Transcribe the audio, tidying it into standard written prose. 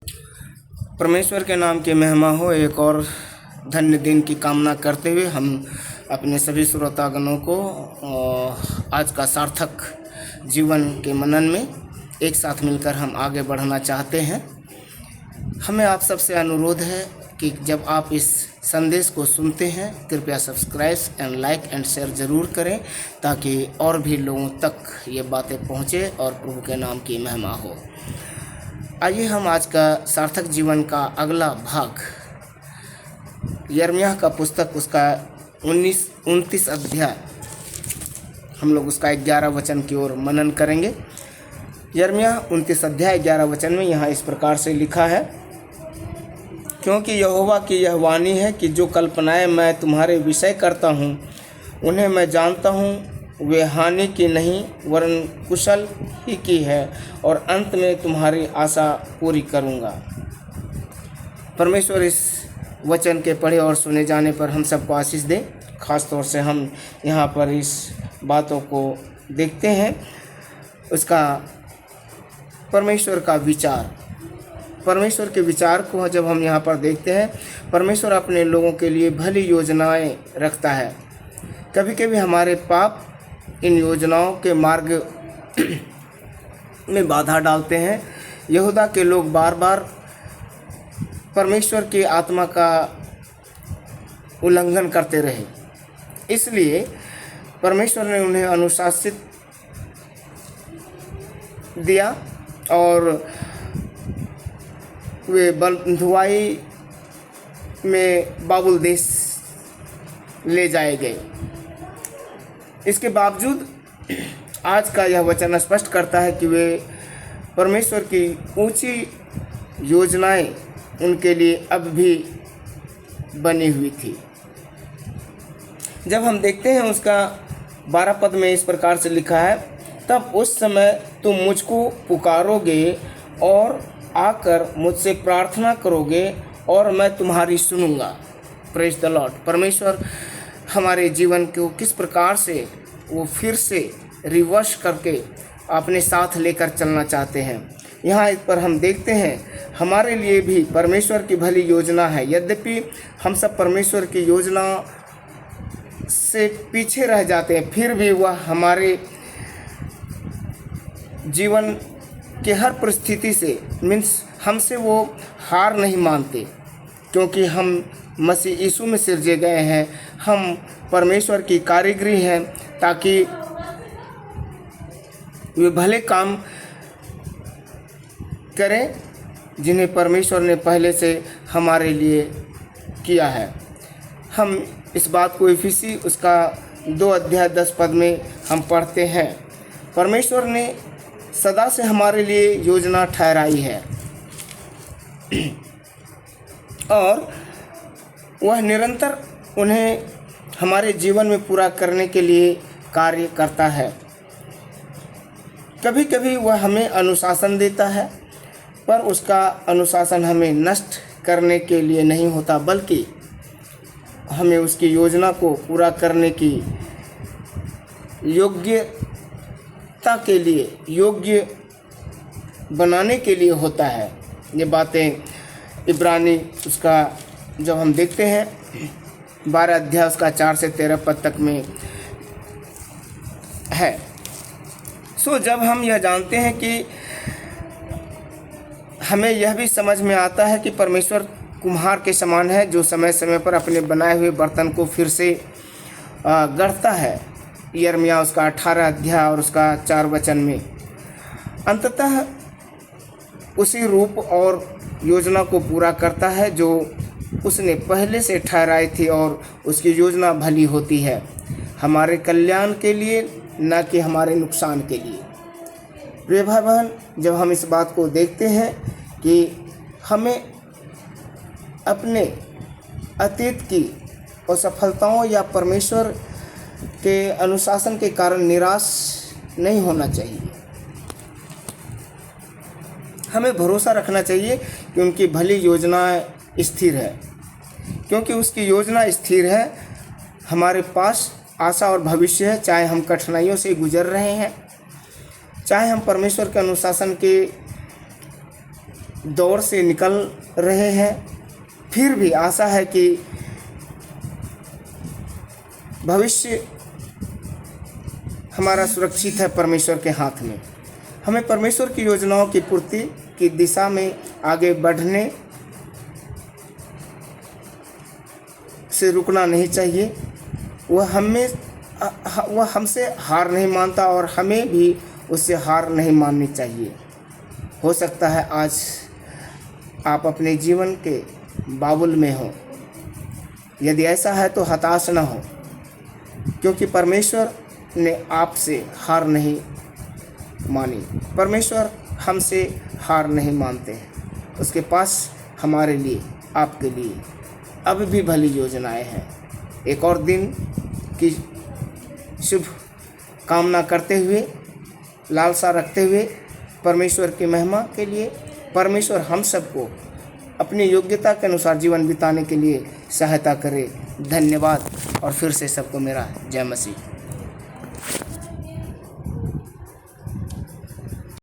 परमेश्वर के नाम की महिमा हो। एक और धन्य दिन की कामना करते हुए हम अपने सभी श्रोतागणों को आज का सार्थक जीवन के मनन में एक साथ मिलकर हम आगे बढ़ना चाहते हैं। हमें आप सबसे अनुरोध है कि जब आप इस संदेश को सुनते हैं कृपया subscribe and like and share ज़रूर करें ताकि और भी लोगों तक ये बातें पहुँचे और प्रभु के नाम की महिमा हो। आइए हम आज का सार्थक जीवन का अगला भाग यिर्मयाह का पुस्तक उसका 29 अध्याय हम लोग उसका 11 वचन की ओर मनन करेंगे। यिर्मयाह 29 अध्याय 11 वचन में यहाँ इस प्रकार से लिखा है, क्योंकि यहोवा की यह वाणी है कि जो कल्पनाएं मैं तुम्हारे विषय करता हूँ उन्हें मैं जानता हूँ, वे हानि की नहीं वरन कुशल ही की है और अंत में तुम्हारी आशा पूरी करूँगा। परमेश्वर इस वचन के पढ़े और सुने जाने पर हम सबको आशीष दें। ख़ास तौर से हम यहाँ पर इस बातों को देखते हैं, उसका परमेश्वर का विचार, परमेश्वर के विचार को जब हम यहाँ पर देखते हैं, परमेश्वर अपने लोगों के लिए भली योजनाएं रखता है। कभी कभी हमारे पाप इन योजनाओं के मार्ग में बाधा डालते हैं। यहूदा के लोग बार बार परमेश्वर की आत्मा का उल्लंघन करते रहे, इसलिए परमेश्वर ने उन्हें अनुशासित दिया और वे बंधुआई में बाबुल देश ले जाए गए। इसके बावजूद आज का यह वचन स्पष्ट करता है कि वे परमेश्वर की ऊंची योजनाएं उनके लिए अब भी बनी हुई थी। जब हम देखते हैं उसका 12 पद में इस प्रकार से लिखा है, तब उस समय तुम मुझको पुकारोगे और आकर मुझसे प्रार्थना करोगे और मैं तुम्हारी सुनूंगा। Praise the Lord. परमेश्वर हमारे जीवन को किस प्रकार से वो फिर से रिवर्स करके अपने साथ लेकर चलना चाहते हैं। यहाँ इस पर हम देखते हैं हमारे लिए भी परमेश्वर की भली योजना है। यद्यपि हम सब परमेश्वर की योजना से पीछे रह जाते हैं, फिर भी वह हमारे जीवन के हर परिस्थिति से हमसे वो हार नहीं मानते, क्योंकि हम मसीह यीशु में सिरजे गए हैं। हम परमेश्वर की कारीगरी हैं ताकि वे भले काम करें जिन्हें परमेश्वर ने पहले से हमारे लिए किया है। हम इस बात को इफिसी उसका 2 अध्याय 10 पद में हम पढ़ते हैं। परमेश्वर ने सदा से हमारे लिए योजना ठहराई है और वह निरंतर उन्हें हमारे जीवन में पूरा करने के लिए कार्य करता है। कभी कभी वह हमें अनुशासन देता है, पर उसका अनुशासन हमें नष्ट करने के लिए नहीं होता, बल्कि हमें उसकी योजना को पूरा करने की योग्यता के लिए, योग्य बनाने के लिए होता है। ये बातें इब्रानी उसका जब हम देखते हैं 12 अध्याय उसका 4 से 13 पद तक में है। जब हम यह जानते हैं कि हमें यह भी समझ में आता है कि परमेश्वर कुम्हार के समान है जो समय समय पर अपने बनाए हुए बर्तन को फिर से गढ़ता है। यिर्मयाह उसका 18 अध्याय और उसका 4 वचन में अंततः उसी रूप और योजना को पूरा करता है जो उसने पहले से ठहराई थी, और उसकी योजना भली होती है हमारे कल्याण के लिए, न कि हमारे नुकसान के लिए। प्रिय भाई बहन, जब हम इस बात को देखते हैं कि हमें अपने अतीत की असफलताओं या परमेश्वर के अनुशासन के कारण निराश नहीं होना चाहिए। हमें भरोसा रखना चाहिए कि उनकी भली योजना स्थिर है, क्योंकि उसकी योजना स्थिर है। हमारे पास आशा और भविष्य है, चाहे हम कठिनाइयों से गुजर रहे हैं, चाहे हम परमेश्वर के अनुशासन के दौर से निकल रहे हैं, फिर भी आशा है कि भविष्य हमारा सुरक्षित है परमेश्वर के हाथ में। हमें परमेश्वर की योजनाओं की पूर्ति की दिशा में आगे बढ़ने से रुकना नहीं चाहिए। वह हमसे हार नहीं मानता और हमें भी उससे हार नहीं माननी चाहिए। हो सकता है आज आप अपने जीवन के बाबुल में हो, यदि ऐसा है तो हताश न हो, क्योंकि परमेश्वर ने आपसे हार नहीं मानी। परमेश्वर हमसे हार नहीं मानते हैं। उसके पास हमारे लिए, आपके लिए अब भी भली योजनाएं हैं। एक और दिन की शुभ कामना करते हुए, लालसा रखते हुए परमेश्वर की महिमा के लिए, परमेश्वर हम सबको अपनी योग्यता के अनुसार जीवन बिताने के लिए सहायता करे। धन्यवाद और फिर से सबको मेरा जय मसीह।